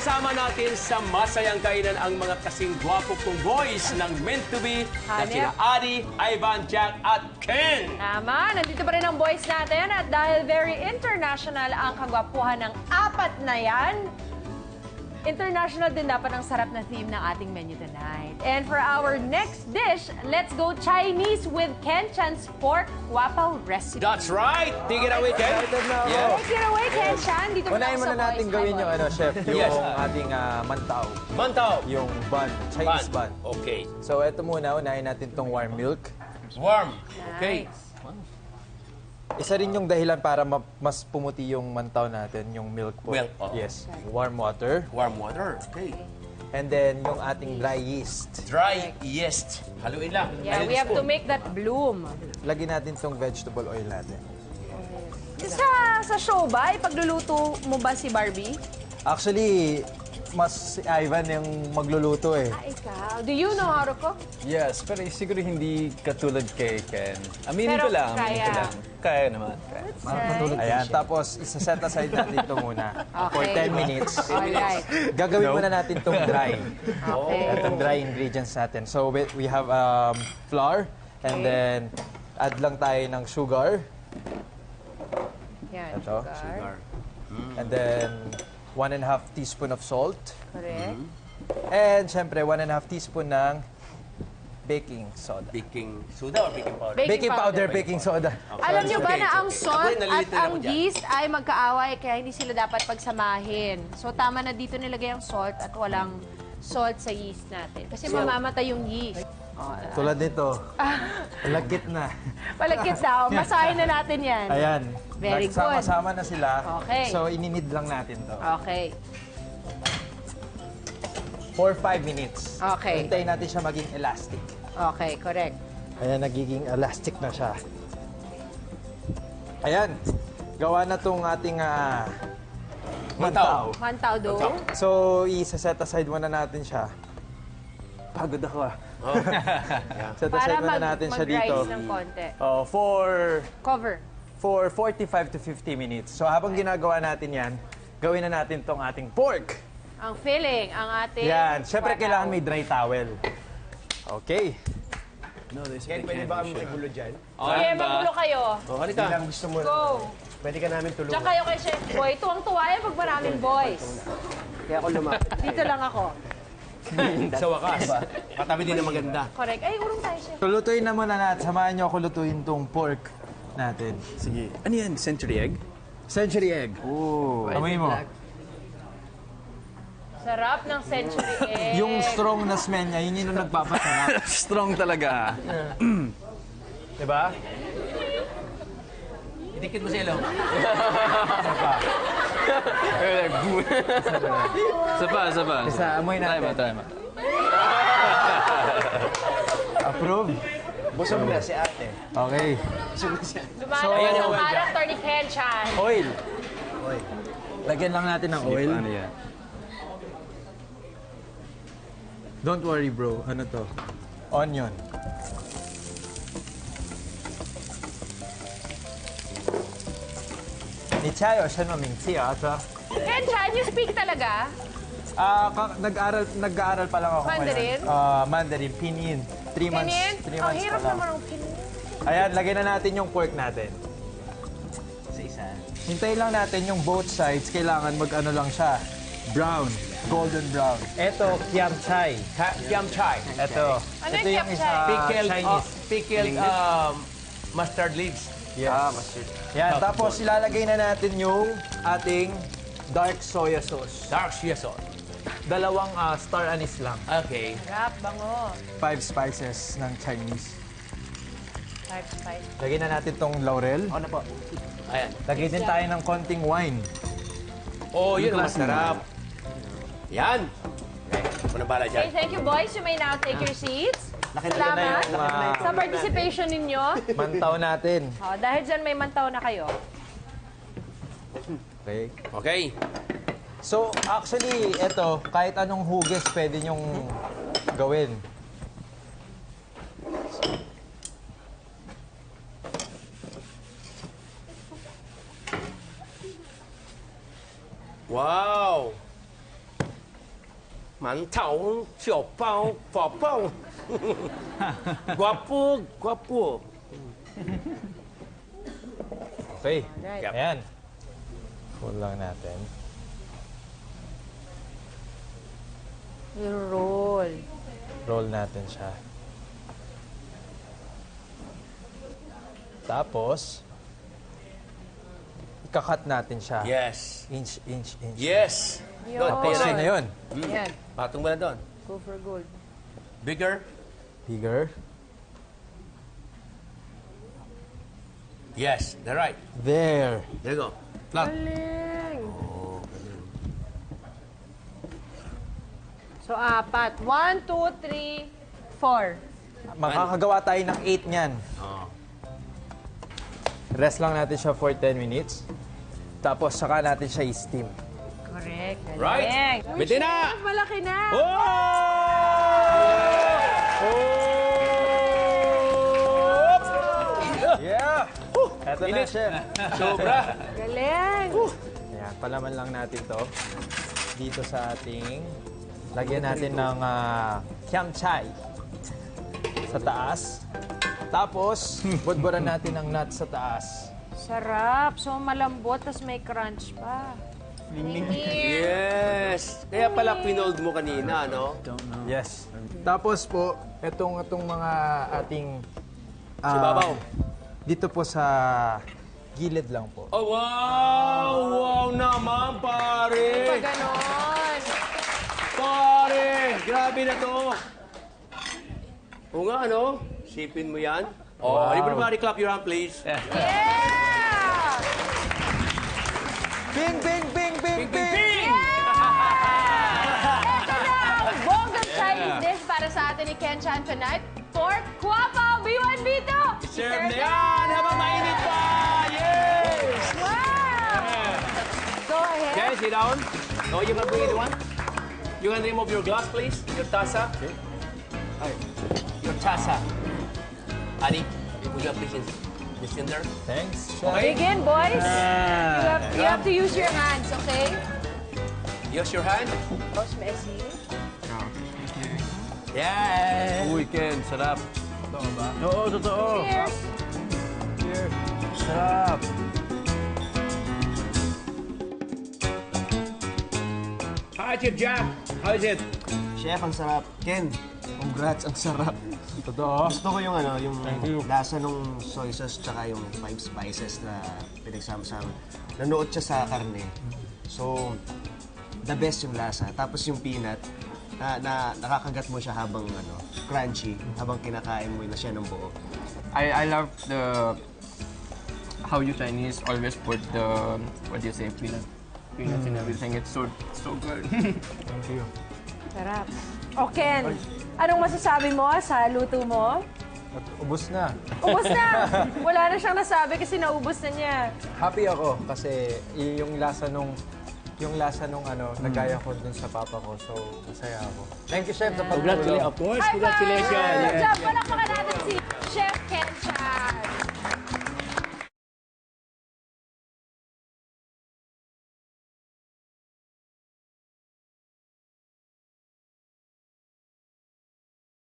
Kasama natin sa masayang kainan ang mga kasing gwapo kong boys ng Meant to Be na sina Adi, Ivan, Jack at Ken. Tama, nandito pa rin ang boys natin at dahil very international ang kagwapuhan ng apat na yan, international din dapat ang sarap na theme ng ating menu tonight. And for our next dish, let's go Chinese with Ken Chan's pork wapaw recipe. That's right! Take it away, Ken. Yeah. Take it away, Ken Chan. Dito Unahin muna natin gawin yung chef, yung Yes. ating mantaw. Mantaw. Yung bun, Chinese bun. Okay. So, eto muna, unahin natin tong warm milk. Warm. Okay. Nice. Isa rin yung dahilan para mas pumuti yung mantaw natin, yung milk po. Milk, oo. Yes. Warm water. Warm water. Okay. And then, yung ating dry yeast. Dry yeast. Haluin lang. Yeah, Ayan we yung have to spoon. make that bloom. Lagyan natin tong vegetable oil natin. Sa show ba, ipagluluto mo ba si Barbie? Actually, mas si Ivan yung magluluto eh. Ikaw. Do you know how to cook? Yes, pero siguro hindi katulad kay Ken. Aminin Pero ko lang, aminin ko kaya. lang. Kaya naman. Kaya. Ayan, tapos isa-set aside natin ito muna for Okay. 10 minutes. Alright. Gagawin muna natin itong dry. Okay. Itong dry ingredients natin. So we have flour and then add lang tayo ng sugar. Yan, Ito. sugar. And then 1.5 teaspoon of salt. Correct. And syempre 1.5 teaspoon ng baking soda. Baking soda or baking powder? Baking powder, baking soda. Alam niyo ba Okay, na it's ang okay. salt Ako'y at nalilito na ang ako dyan. yeast ay magkaaway kaya hindi sila dapat pagsamahin. So tama na dito nilagay ang salt at walang salt sa yeast natin. Kasi mamamatay yung yeast. Tulad nito. Lagkit na. Palagkit daw. Masahin na natin yan. Ayan. Very good. Nagsama-sama na sila. Okay. So ininid lang natin to. Okay. For 5 minutes. Okay. Hintayin natin siya maging elastic. Okay, correct. Ayan, nagiging elastic na siya. Ayan. Gawa na tong ating mantaw. Mantaw dough. So, isa-set aside muna natin siya. Pagod ako ah. Set Para aside muna natin siya dito. mag-rise ng konti. For Cover. 45 to 50 minutes. So, habang ginagawa natin yan, gawin na natin tong ating pork. Ang filling, ang ating... Yan. Siyempre, wapaw. kailangan may dry towel. Okay. Ken, pwede ba kami magulo dyan? Sige, magulo kayo. Oh, halika. Lang gusto mo. Go. Pwede ka namin tulungan. Diyan kayo kay Chef Boy. Tuwang-tuwa yan pag maraming boys. Kaya ako lumapit. Dito lang ako. Sa wakas. Katabi din na maganda. Correct. Ay, urong tayo, Chef. So, lutuin na muna natin. Samahan niyo ako lutuin tong pork natin. Sige. Ano yan? Century egg? Century egg. Oh. Amoy mo. Sarap ng century egg. Yung strong na smell niya, yun yung nagpapasarap. Strong talaga. Diba? Idikit mo sa ilong. Sapa. Isa, amoy natin. Try mo. Approve? Busog na si ate. Okay. Lumalabas ang character ni Ken Chan. Oil. Lagyan lang natin ng oil. Ano yan? Don't worry, bro. Ano to? Onion. Ni Chai o siya naming siya, ata? Ken Chan, you speak talaga? Nag-aaral pa lang ako Mandarin? ngayon. Mandarin, pinyin. 3 months. Pinin? 3 Ang months hirap pa lang. naman ang pinin. Ayan, lagyan na natin yung pork natin. Isa-isa. Hintayin lang natin yung both sides. Kailangan mag-ano lang siya. Brown. Golden brown. Ito, kiam chai. Kiam chai. Ito. Ano Ito yung yung kiam isa chai? Pickled, Chinese. mustard leaves. Yes. Yan, tapos ilalagay na natin yung ating dark soya sauce. Dark soya sauce. 2 star anise lang. Okay. Sarap, bango. 5 spices ng Chinese. 5 spice. Lagyan na natin tong laurel. Ano po? Ayan. Lagyan din tayo ng konting wine. Oh, yun ang masarap. Yan. Okay. Ako na bala dyan. Okay, thank you, boys. You may now take your seats. Nakilala na Salamat yung sa participation ninyo. mantaw natin. Oh, dahil dyan may mantaw na kayo. Okay. Okay. So, actually, ito, kahit anong hugis pwede nyong gawin. Wow! Mantao, siopaw, papaw. Guwapo, guwapo. Okay. Right. Yep. Ayan. Full lang natin. Roll. Roll natin siya. Tapos, ikakat natin siya. Yes. Inch, inch, inch. Yes. Doon, Tapos tayo yun na yun. Yan. Patong mo na doon. Go for gold. Bigger. Bigger. Yes, they're right. There. There you go. Flat. Galing. So, 4. 1, 2, 3, 4. Makakagawa tayo ng 8 niyan. Oh. Rest lang natin siya for 10 minutes. Tapos, saka natin siya i-steam. Correct. Galing. Right. Uy, Bitin na! chef, malaki na. Yeah! Eto na, chef. Sobra. Galing. Ayan, palaman lang natin to. Dito sa ating... Lagyan natin ng kiam chai sa taas. Tapos, budburan natin ng nuts sa taas. Sarap. So, malambot, tas may crunch pa. Yes. Kaya pala pinold mo kanina, no? Yes. Tapos po, itong mga ating... Sa babaw. Dito po sa gilid lang po. Oh, wow! Wow naman, pare! Pa ganon. Pare! Grabe na to! Oo nga, ano? Sipin mo yan. Oh, everybody clap your hand, please. Yeah! Bing, bing, bing, bing, bing! Bing! Ito na ang bonggang Chinese dish para sa atin ni Ken Chan tonight. Pork Guapo B1 B2! Serve na yan! Habang mainit pa! Yes! Wow! Go ahead. Okay, sit down. Oh, you can bring it one. You can remove your glass, please. Your tasa. Okay. Your tasa. Adi, would you please this in there? Thanks, chef. Okay. Begin, boys. You have to use your hands, okay? Use your hand. Boss Messi. Yeah. Uy, Ken, sarap. Totoo ba? Oo, totoo. Cheers. Sarap. Hi, Chef Jack. How is it? Chef, ang sarap. Ken, congrats, ang sarap. Totoo. Gusto ko yung yung lasa ng soy sauce tsaka yung 5 spices na pinagsama-sama. Nanuot siya sa karne. So, the best yung lasa. Tapos yung peanut, nakakagat mo siya habang crunchy, habang kinakain mo na siya ng buo. I love the how you Chinese always put the what do you say peanuts and everything. It's so good. Thank you. Sarap. O Ken, anong masasabi mo sa luto mo? At ubos na. Ubus na! Wala na siyang nasabi kasi naubos na niya. Happy ako kasi yung lasa nung nagaya ko dun sa papa ko. So, masaya ako. Thank you, chef, sa pagtulong. Of course. High five! Good job! Palakpakan natin si Chef